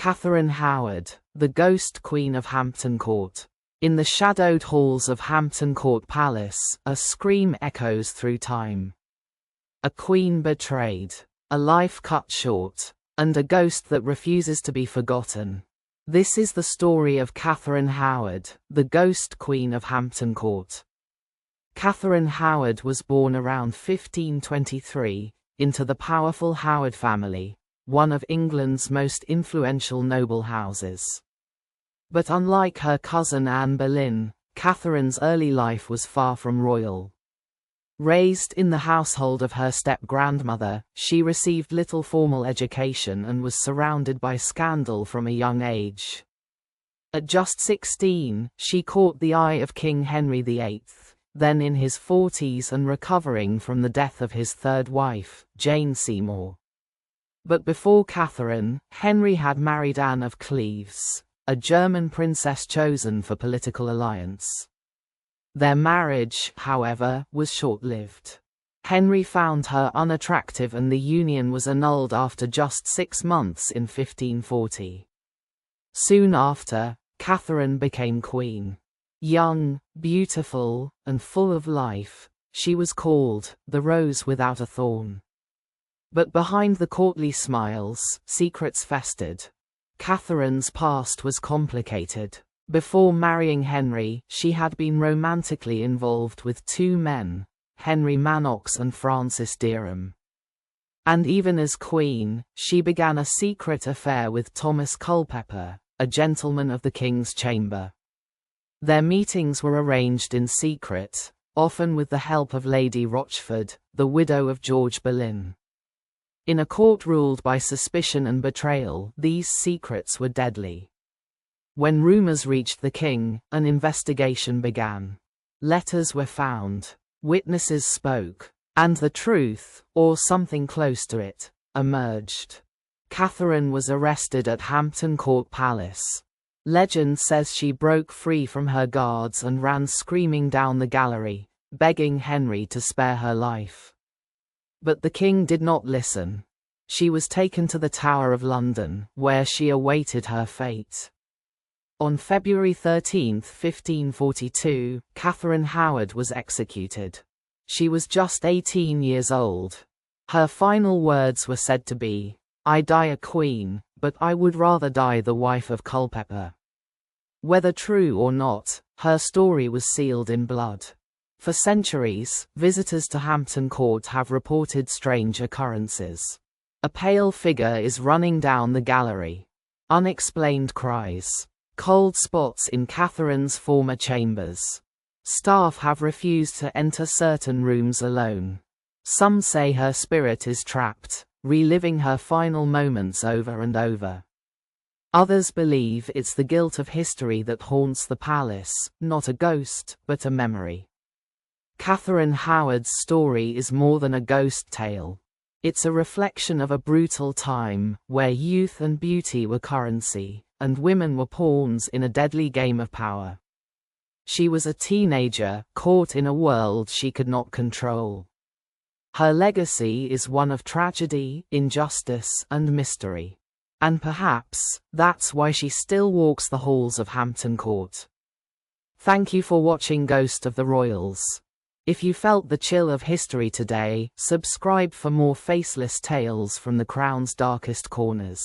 Catherine Howard, the ghost queen of Hampton Court. In the shadowed halls of Hampton Court Palace, a scream echoes through time. A queen betrayed, a life cut short, and a ghost that refuses to be forgotten. This is the story of Catherine Howard, the ghost queen of Hampton Court. Catherine Howard was born around 1523, into the powerful Howard family, one of England's most influential noble houses. But unlike her cousin Anne Boleyn, Catherine's early life was far from royal. Raised in the household of her step-grandmother, she received little formal education and was surrounded by scandal from a young age. At just 16, she caught the eye of King Henry VIII, then in his 40s and recovering from the death of his third wife, Jane Seymour. But before Catherine, Henry had married Anne of Cleves, a German princess chosen for political alliance. Their marriage, however, was short-lived. Henry found her unattractive and the union was annulled after just 6 months in 1540. Soon after, Catherine became queen. Young, beautiful, and full of life, she was called the Rose Without a Thorn. But behind the courtly smiles, secrets festered. Catherine's past was complicated. Before marrying Henry, she had been romantically involved with 2 men, Henry Manox and Francis Derham. And even as queen, she began a secret affair with Thomas Culpeper, a gentleman of the King's Chamber. Their meetings were arranged in secret, often with the help of Lady Rochford, the widow of George Boleyn. In a court ruled by suspicion and betrayal, these secrets were deadly. When rumors reached the king, an investigation began. Letters were found, witnesses spoke, and the truth, or something close to it, emerged. Catherine was arrested at Hampton Court Palace. Legend says she broke free from her guards and ran screaming down the gallery, begging Henry to spare her life. But the king did not listen. She was taken to the Tower of London, where she awaited her fate. On February 13, 1542, Catherine Howard was executed. She was just 18 years old. Her final words were said to be, "I die a queen, but I would rather die the wife of Culpeper." Whether true or not, her story was sealed in blood. For centuries, visitors to Hampton Court have reported strange occurrences. A pale figure is running down the gallery. Unexplained cries. Cold spots in Catherine's former chambers. Staff have refused to enter certain rooms alone. Some say her spirit is trapped, reliving her final moments over and over. Others believe it's the guilt of history that haunts the palace, not a ghost, but a memory. Catherine Howard's story is more than a ghost tale. It's a reflection of a brutal time, where youth and beauty were currency, and women were pawns in a deadly game of power. She was a teenager, caught in a world she could not control. Her legacy is one of tragedy, injustice, and mystery. And perhaps, that's why she still walks the halls of Hampton Court. Thank you for watching Ghost of the Royals. If you felt the chill of history today, subscribe for more faceless tales from the crown's darkest corners.